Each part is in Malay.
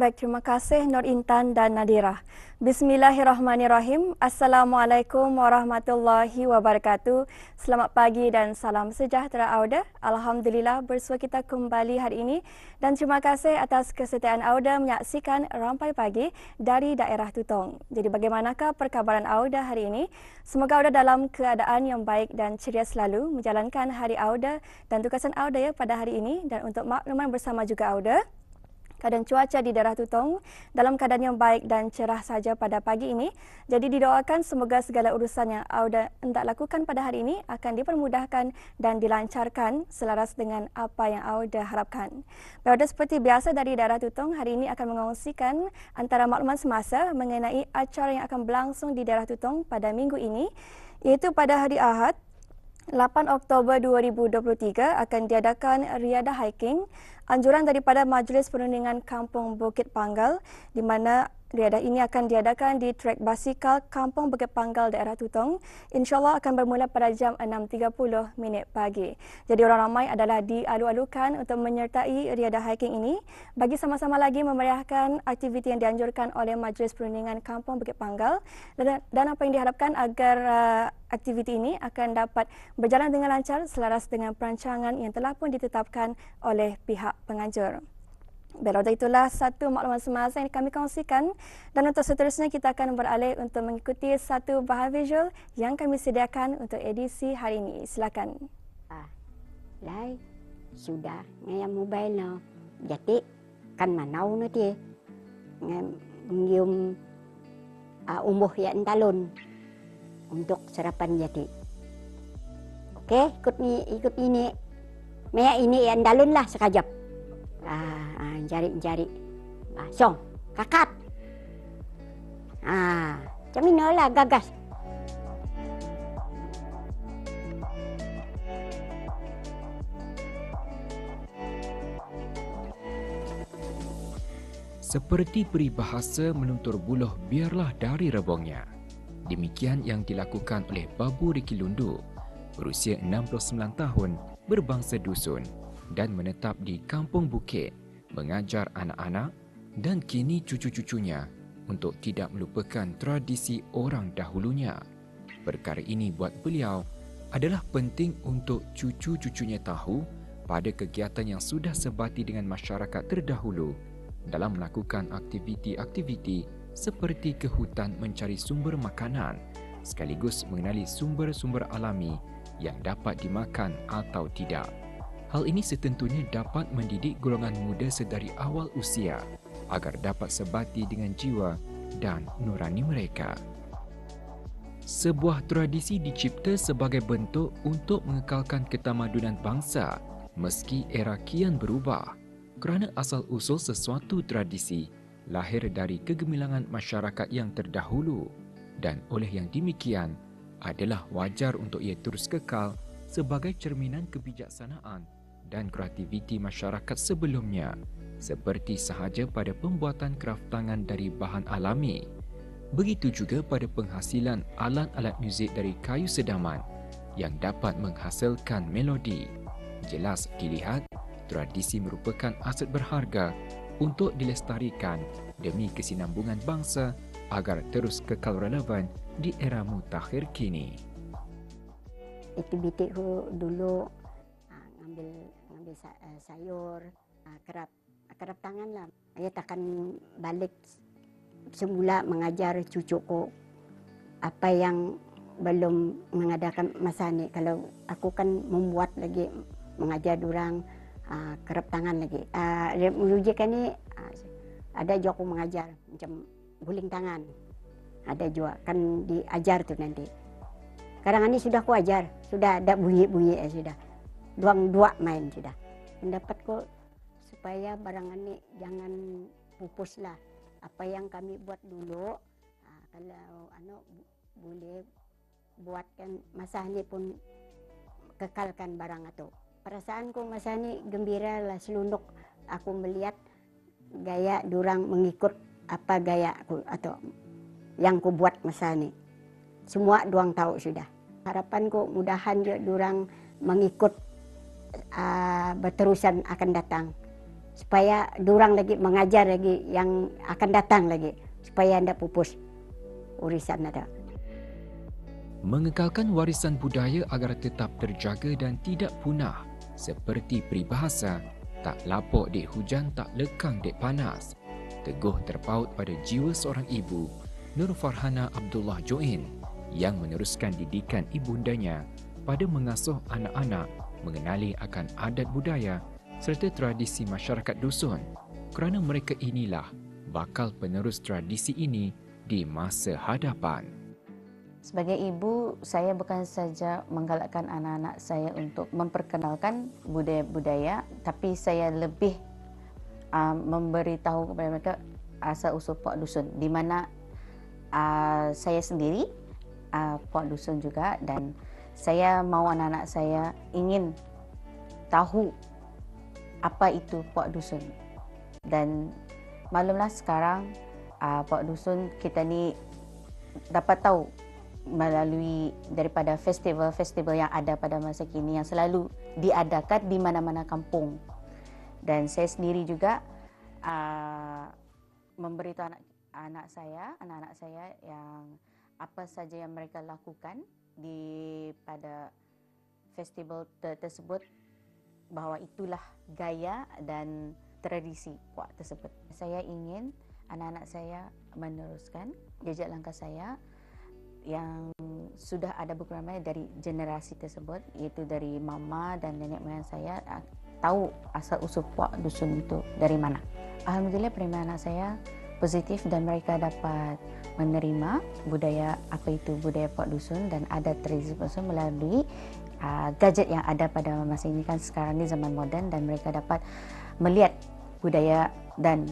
Baik, terima kasih Nur Intan dan Nadira. Bismillahirrahmanirrahim. Assalamualaikum warahmatullahi wabarakatuh. Selamat pagi dan salam sejahtera Auda. Alhamdulillah bersua kita kembali hari ini dan terima kasih atas kesetiaan Auda menyaksikan Rampai Pagi dari daerah Tutong. Jadi bagaimanakah perkabaran Auda hari ini? Semoga Auda dalam keadaan yang baik dan ceria selalu menjalankan hari Auda dan tugasan Auda ya pada hari ini. Dan untuk makluman bersama juga Auda, keadaan cuaca di daerah Tutong dalam keadaan yang baik dan cerah saja pada pagi ini. Jadi didoakan semoga segala urusan yang Auda hendak lakukan pada hari ini akan dipermudahkan dan dilancarkan selaras dengan apa yang Auda harapkan. Auda seperti biasa dari daerah Tutong hari ini akan mengongsikan antara makluman semasa mengenai acara yang akan berlangsung di daerah Tutong pada minggu ini, iaitu pada hari Ahad 8 Oktober 2023 akan diadakan riadah hiking anjuran daripada Majlis Perundingan Kampung Bukit Panggal, di mana riadah ini akan diadakan di trek basikal Kampung Bukit Panggal daerah Tutong. InsyaAllah akan bermula pada jam 6.30 pagi. Jadi orang ramai adalah dialu-alukan untuk menyertai riadah hiking ini bagi sama-sama lagi memeriahkan aktiviti yang dianjurkan oleh Majlis Perundingan Kampung Bukit Panggal dan apa yang diharapkan agar aktiviti ini akan dapat berjalan dengan lancar selaras dengan perancangan yang telah pun ditetapkan oleh pihak penganjur. Baiklah, itulah satu maklumat semasa yang kami kongsikan dan untuk seterusnya kita akan beralih untuk mengikuti satu bahan visual yang kami sediakan untuk edisi hari ini. Silakan. Lai, sudah ngayam mobile no. Jadi kan manau no dia. Ngium umbuh ya entalun untuk sarapan jadi. Oke, ikut ini. Maya ini ya entalun lah sekajap. Jari. Song, kakap. Macam ni lah gagas. Seperti peribahasa meluntur buluh biarlah dari rebongnya. Demikian yang dilakukan oleh Babu Riki Lundu, berusia 69 tahun, berbangsa dusun dan menetap di Kampung Bukit, mengajar anak-anak dan kini cucu-cucunya untuk tidak melupakan tradisi orang dahulunya. Perkara ini buat beliau adalah penting untuk cucu-cucunya tahu pada kegiatan yang sudah sebati dengan masyarakat terdahulu dalam melakukan aktiviti-aktiviti seperti ke hutan mencari sumber makanan sekaligus mengenali sumber-sumber alami yang dapat dimakan atau tidak. Hal ini setentunya dapat mendidik golongan muda sedari awal usia agar dapat sebati dengan jiwa dan nurani mereka. Sebuah tradisi dicipta sebagai bentuk untuk mengekalkan ketamadunan bangsa meski era kian berubah, kerana asal-usul sesuatu tradisi lahir dari kegemilangan masyarakat yang terdahulu dan oleh yang demikian adalah wajar untuk ia terus kekal sebagai cerminan kebijaksanaan dan kreativiti masyarakat sebelumnya, seperti sahaja pada pembuatan kraft tangan dari bahan alami. Begitu juga pada penghasilan alat-alat muzik dari kayu sedaman yang dapat menghasilkan melodi. Jelas dilihat, tradisi merupakan aset berharga untuk dilestarikan demi kesinambungan bangsa agar terus kekal relevan di era mutakhir kini. Aktivitiku dulu ngambil sayur, kerap tangan lah. Saya takkan balik semula mengajar cucuku apa yang belum mengadakan masa ni. Kalau aku kan membuat lagi, mengajar orang kerap tangan lagi. Merujikan ni ada juga aku mengajar macam guling tangan. Ada juga kan diajar tu nanti. Kadang ini sudah aku ajar, sudah ada bunyi-bunyi sudah. Dua main sudah. Pendapatku supaya barang ini jangan pupus lah. Apa yang kami buat dulu, kalau boleh buatkan masa ini pun kekalkan barang itu. Perasaanku masa ini gembira lah, selunduk aku melihat gaya durang mengikut apa gaya aku atau yang ku buat masa ini. Semua duang tahu sudah. Harapanku mudahan juga durang mengikut berterusan akan datang supaya durang lagi mengajar lagi yang akan datang lagi, supaya anda pupus urisan ada. Mengekalkan warisan budaya agar tetap terjaga dan tidak punah, seperti peribahasa, tak lapok dek hujan, tak lekang dek panas. Teguh terpaut pada jiwa seorang ibu, Nur Farhana Abdullah Join, yang meneruskan didikan ibundanya pada mengasuh anak-anak mengenali akan adat budaya serta tradisi masyarakat dusun, kerana mereka inilah bakal penerus tradisi ini di masa hadapan. Sebagai ibu, saya bukan saja menggalakkan anak-anak saya untuk memperkenalkan budaya-budaya, tapi saya lebih memberitahu kepada mereka asal-usul Pok Dusun, di mana saya sendiri Pok Dusun juga, dan saya mahu anak-anak saya ingin tahu apa itu Pok Dusun. Dan maklumlah sekarang Pok Dusun kita ni dapat tahu melalui daripada festival-festival yang ada pada masa kini yang selalu diadakan di mana-mana kampung. Dan saya sendiri juga memberitahu anak-anak saya yang apa saja yang mereka lakukan di pada festival tersebut, bahawa itulah gaya dan tradisi puak tersebut. Saya ingin anak-anak saya meneruskan jejak langkah saya yang sudah ada beberapa dari generasi tersebut, iaitu dari mama dan nenek moyang saya, tahu asal usul puak dusun itu dari mana. Alhamdulillah penerimaan anak saya positif dan mereka dapat menerima budaya, apa itu budaya puak dusun dan adat tradisi puak dusun melalui gadget yang ada pada masa ini. Kan sekarang ni zaman moden, dan mereka dapat melihat budaya dan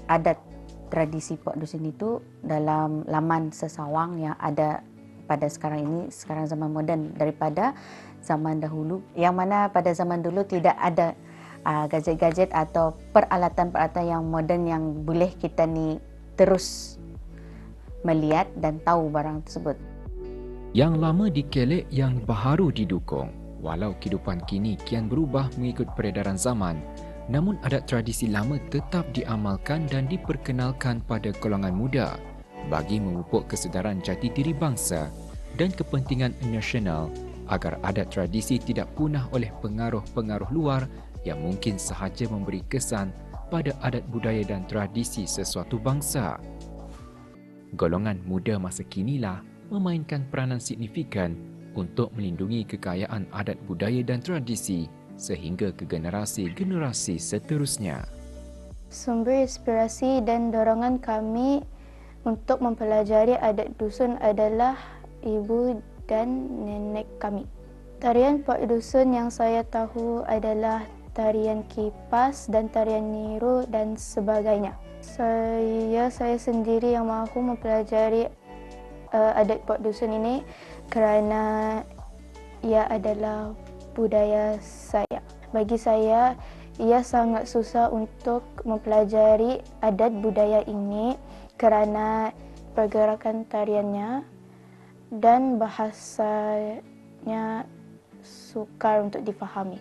adat tradisi puak dusun itu dalam laman sesawang yang ada pada sekarang ini, sekarang zaman moden, daripada zaman dahulu, yang mana pada zaman dulu tidak ada gadget-gadget atau peralatan-peralatan yang moden yang boleh kita ni terus melihat dan tahu barang tersebut. Yang lama dikelek, yang baharu didukung. Walau kehidupan kini kian berubah mengikut peredaran zaman, namun adat tradisi lama tetap diamalkan dan diperkenalkan pada golongan muda bagi memupuk kesedaran jati diri bangsa dan kepentingan nasional agar adat tradisi tidak punah oleh pengaruh-pengaruh luar yang mungkin sahaja memberi kesan pada adat budaya dan tradisi sesuatu bangsa. Golongan muda masa kinilah memainkan peranan signifikan untuk melindungi kekayaan adat budaya dan tradisi sehingga ke generasi-generasi seterusnya. Sumber inspirasi dan dorongan kami untuk mempelajari adat dusun adalah ibu dan nenek kami. Tarian Pok Dusun yang saya tahu adalah tarian kipas dan tarian niru dan sebagainya. Saya sendiri yang mahu mempelajari adat Pok Dusun ini kerana ia adalah budaya saya. Bagi saya, ia sangat susah untuk mempelajari adat budaya ini kerana pergerakan tariannya dan bahasanya sukar untuk difahami.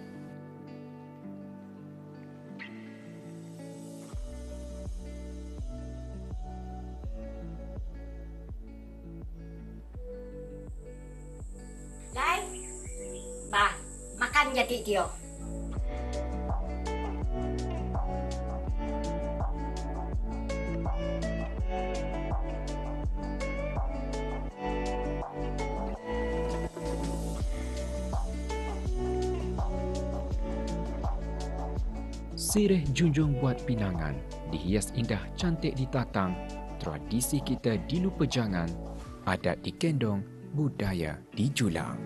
Lai, bah, makan jadi dia. Sirih junjung buat pinangan, dihias indah cantik ditatang, tradisi kita dilupa jangan, adat dikendong, budaya dijulang.